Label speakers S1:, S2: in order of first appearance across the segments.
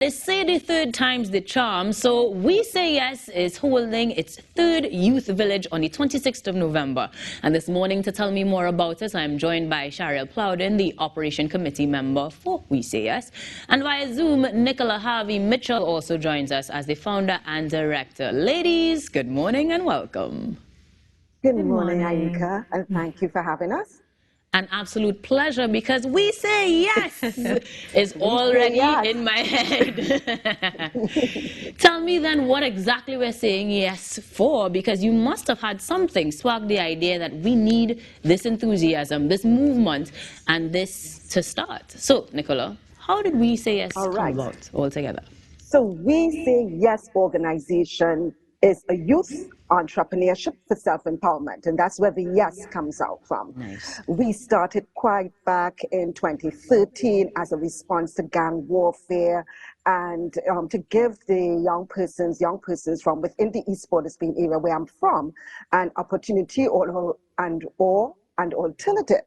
S1: They say the third time's the charm, so We Say Yes is holding its third youth village on the 26th of November. And this morning, to tell me more about it, I'm joined by Charielle Plowden, the Operation Committee Member for We Say Yes. And via Zoom, Nichola Harvey-Mitchell also joins us as the founder and director. Ladies, good morning and welcome.
S2: Good morning, Ainka, and thank you for having us.
S1: An absolute pleasure, because We Say Yes is already
S2: yes.
S1: in my head. Tell me then what exactly we're saying yes for, because you must have had something spark the idea that we need this enthusiasm, this movement, and this to start. So, Nichola, how did We Say Yes come about altogether?
S2: So We Say Yes organization is a youth entrepreneurship for self-empowerment, and that's where the yes comes out from.
S1: Nice.
S2: We started quite back in 2013 as a response to gang warfare and to give the young persons from within the East Borders-Bean area where I'm from an opportunity and alternative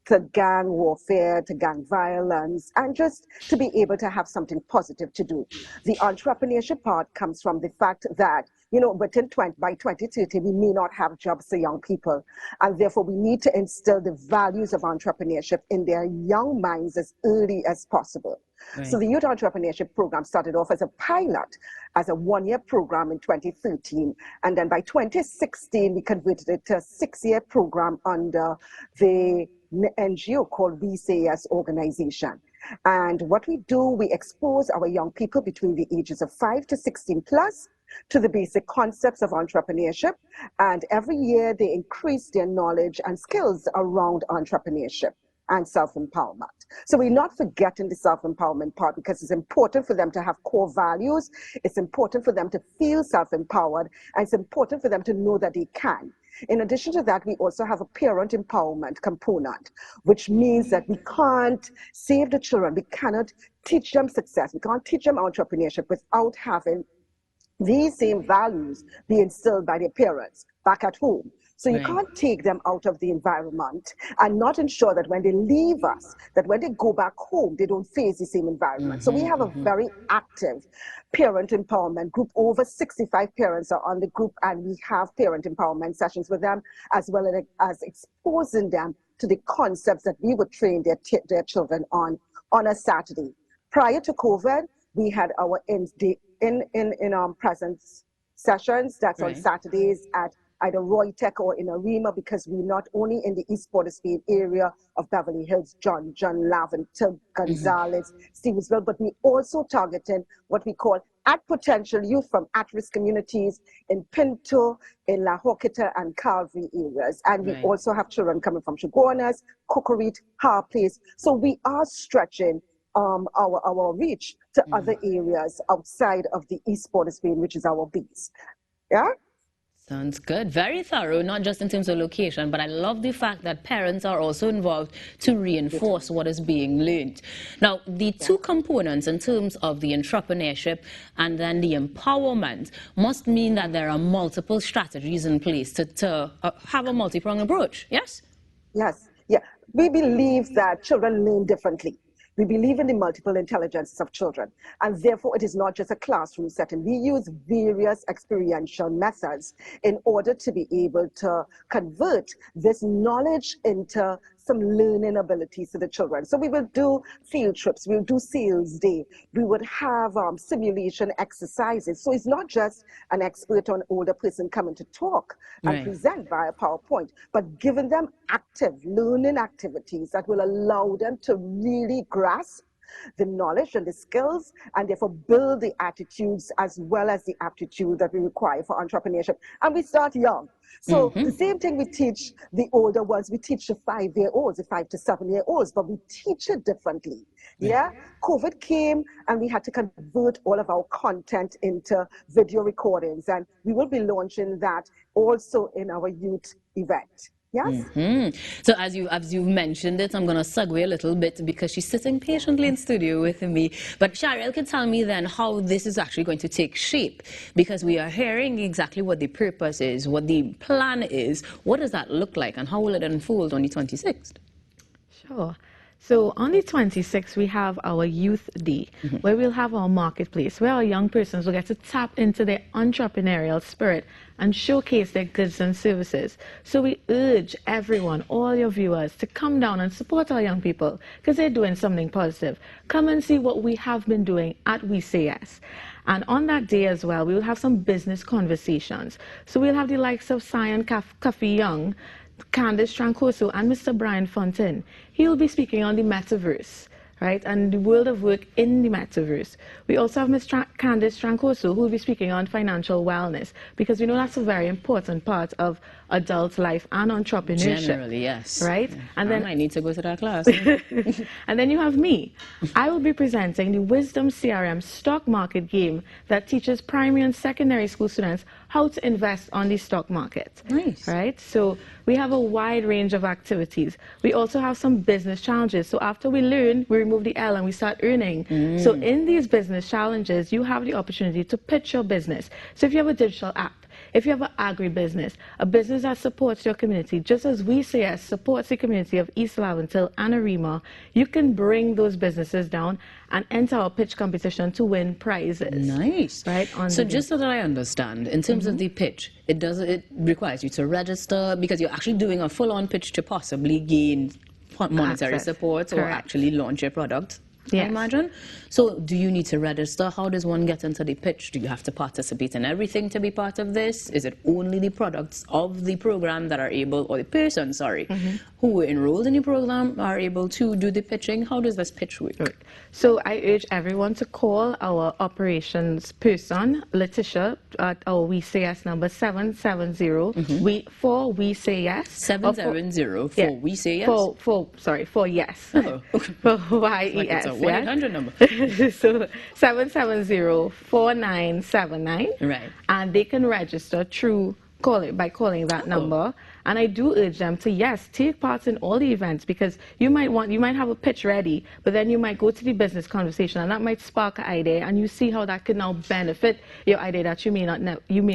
S2: to gang warfare, to gang violence, and just to be able to have something positive to do. The entrepreneurship part comes from the fact that, by 2030, we may not have jobs for young people. And therefore, we need to instill the values of entrepreneurship in their young minds as early as possible. Right. So the Youth Entrepreneurship Program started off as a pilot, as a one-year program in 2013. And then by 2016, we converted it to a 6-year program under the NGO called We Say Yes organization. And what we do, we expose our young people between the ages of 5 to 16 plus to the basic concepts of entrepreneurship. And every year they increase their knowledge and skills around entrepreneurship and self-empowerment. So we're not forgetting the self-empowerment part, because it's important for them to have core values. It's important for them to feel self-empowered, and it's important for them to know that they can. In addition to that, we also have a parent empowerment component, which means that we can't save the children. We cannot teach them success. We can't teach them entrepreneurship without having these same values be instilled by their parents back at home. So you can't take them out of the environment and not ensure that when they leave us, that when they go back home, they don't face the same environment. So we have a very active parent empowerment group. Over 65 parents are on the group, and we have parent empowerment sessions with them, as well as exposing them to the concepts that we would train their children on a Saturday. Prior to COVID, we had our presence sessions. That's on Saturdays at either Roy Tech or in Arima, because we're not only in the East Borders-Bean area of Beverly Hills, John Lavington, Gonzales, Stevensville, but we also targeting what we call at potential youth from at-risk communities in Pinto, in La Joquita, and Calvary areas. And we also have children coming from Chaguanas, Cocorite, Har Place. So we are stretching our reach to other areas outside of the East Borders-Bean, which is our base. Yeah?
S1: Sounds good. Very thorough, not just in terms of location, but I love the fact that parents are also involved to reinforce what is being learned. Now, the two components in terms of the entrepreneurship and then the empowerment must mean that there are multiple strategies in place to have a multi-pronged approach, yes?
S2: Yes, yeah. We believe that children learn differently. We believe in the multiple intelligences of children, and therefore it is not just a classroom setting. We use various experiential methods in order to be able to convert this knowledge into some learning abilities to the children. So we will do field trips, we'll do sales day, we would have simulation exercises. So it's not just an expert or an older person coming to talk and present via PowerPoint, but giving them active learning activities that will allow them to really grasp the knowledge and the skills, and therefore build the attitudes as well as the aptitude that we require for entrepreneurship. And we start young. So the same thing we teach the older ones, we teach the 5-year-olds, the 5 to 7-year-olds, but we teach it differently. Yeah? COVID came and we had to convert all of our content into video recordings, and we will be launching that also in our youth event. Yes.
S1: So as you've mentioned it, I'm going to segue a little bit because she's sitting patiently in studio with me. But Charielle can tell me then how this is actually going to take shape, because we are hearing exactly what the purpose is, what the plan is. What does that look like, and how will it unfold on the 26th?
S3: Sure. So on the 26th, we have our Youth Day, where we'll have our marketplace, where our young persons will get to tap into their entrepreneurial spirit and showcase their goods and services. So we urge everyone, all your viewers, to come down and support our young people because they're doing something positive. Come and see what we have been doing at We Say Yes. And on that day as well, we will have some business conversations. So we'll have the likes of Cyan Kafi Young, Candice Trancoso, and Mr. Brian Fontaine. He will be speaking on the metaverse, right, and the world of work in the metaverse. We also have Ms. Candice Trancoso, who will be speaking on financial wellness, because we know that's a very important part of adult life and entrepreneurship.
S1: Generally, yes.
S3: Right?
S1: Yeah.
S3: And then
S1: I might need to go to that class.
S3: and then you have me. I will be presenting the Wisdom CRM stock market game that teaches primary and secondary school students how to invest on the stock market.
S1: Nice.
S3: Right? So we have a wide range of activities. We also have some business challenges. So after we learn, we remove the L and we start earning. So in these business challenges, you have the opportunity to pitch your business. So if you have a digital app, if you have an agribusiness, a business that supports your community, just as We Say Yes supports the community of East Laventil and Arima, you can bring those businesses down and enter our pitch competition to win prizes.
S1: Nice.
S3: Right?
S1: So just so that I understand, in terms of the pitch, it requires you to register because you're actually doing a full-on pitch to possibly gain monetary
S3: Access.
S1: support or
S3: Correct.
S1: actually launch your product. I
S3: Yes.
S1: imagine. So do you need to register? How does one get into the pitch? Do you have to participate in everything to be part of this? Is it only the products of the program that are able, or the person, sorry, who were enrolled in the program are able to do the pitching? How does this pitch work?
S3: Right. So I urge everyone to call our operations person, Letitia, at our We Say Yes number 770 for We Say Yes.
S1: 770 for We Say Yes?
S3: For yes.
S1: Oh, okay.
S3: For Y.E.S.
S1: Like it's a 1-800 number.
S3: So 770-4979.
S1: Right.
S3: And they can register through by calling that number. And I do urge them to, yes, take part in all the events, because you might have a pitch ready, but then you might go to the business conversation and that might spark an idea, and you see how that could now benefit your idea that you may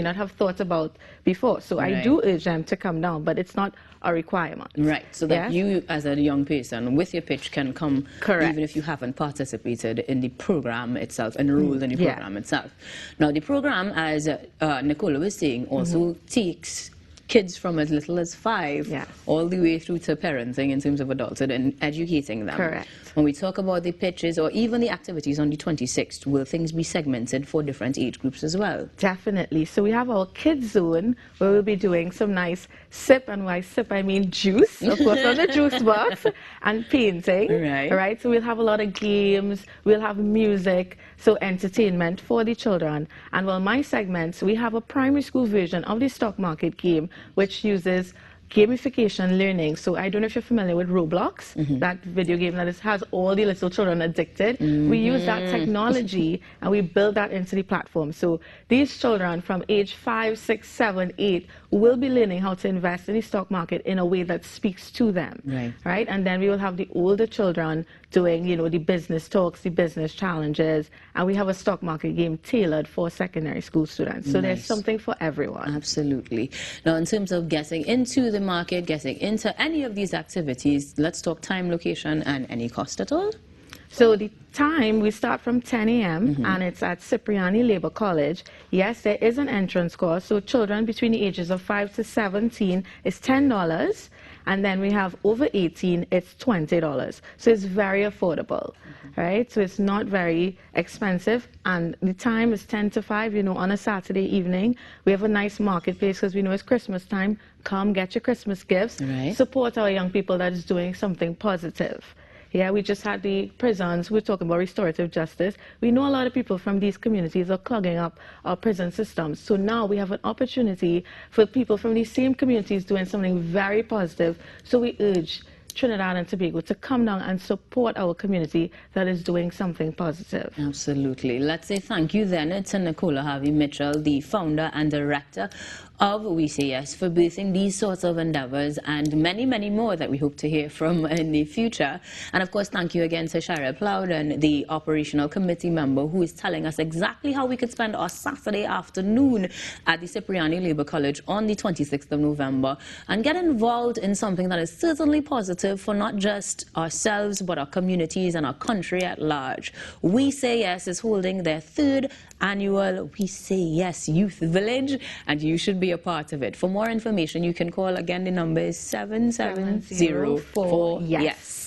S3: not have thought about before. So I do urge them to come down, but it's not a requirement.
S1: Right, so that you as a young person with your pitch can come,
S3: Correct.
S1: even if you haven't participated in the program itself, enrolled in the program itself. Now the program, as Nichola was saying, also takes kids from as little as 5 all the way through to parenting in terms of adulthood and educating them.
S3: Correct.
S1: When we talk about the pitches or even the activities on the 26th, will things be segmented for different age groups as well?
S3: Definitely. So we have our kids zone where we'll be doing some nice sip, and by sip I mean juice, of course, on the juice box, and painting. Right. So we'll have a lot of games, we'll have music, so entertainment for the children. And well, my segments, we have a primary school version of the stock market game, which uses gamification learning. So I don't know if you're familiar with Roblox, that video game that has all the little children addicted. We use that technology and we build that into the platform. So these children from age 5, 6, 7, 8 will be learning how to invest in the stock market in a way that speaks to them. Right? And then we will have the older children doing, the business talks, the business challenges, and we have a stock market game tailored for secondary school students. So there's something for everyone.
S1: Absolutely. Now, in terms of getting into the market, getting into any of these activities, let's talk time, location, and any cost at all.
S3: So the time, we start from 10 a.m. and it's at Cipriani College. Yes, there is an entrance cost. So children between the ages of 5 to 17 is $10. And then we have over 18, it's $20. So it's very affordable, right? So it's not very expensive. And the time is 10 to 5, on a Saturday evening. We have a nice marketplace because we know it's Christmas time. Come get your Christmas gifts. Support our young people that is doing something positive. Yeah, we just had the prisons. We're talking about restorative justice. We know a lot of people from these communities are clogging up our prison systems. So now we have an opportunity for people from these same communities doing something very positive. So we urge Trinidad and Tobago to come down and support our community that is doing something positive.
S1: Absolutely. Let's say thank you then to Nichola Harvey-Mitchell, the founder and director of We Say Yes, for birthing these sorts of endeavors and many, many more that we hope to hear from in the future. And of course, thank you again to Charielle Plowden, the operational committee member, who is telling us exactly how we could spend our Saturday afternoon at the Cipriani College on the 26th of November and get involved in something that is certainly positive positive for not just ourselves, but our communities and our country at large. We Say Yes is holding their 3rd annual We Say Yes Youth Village, and you should be a part of it. For more information, you can call again. The number is 7704
S3: Yes.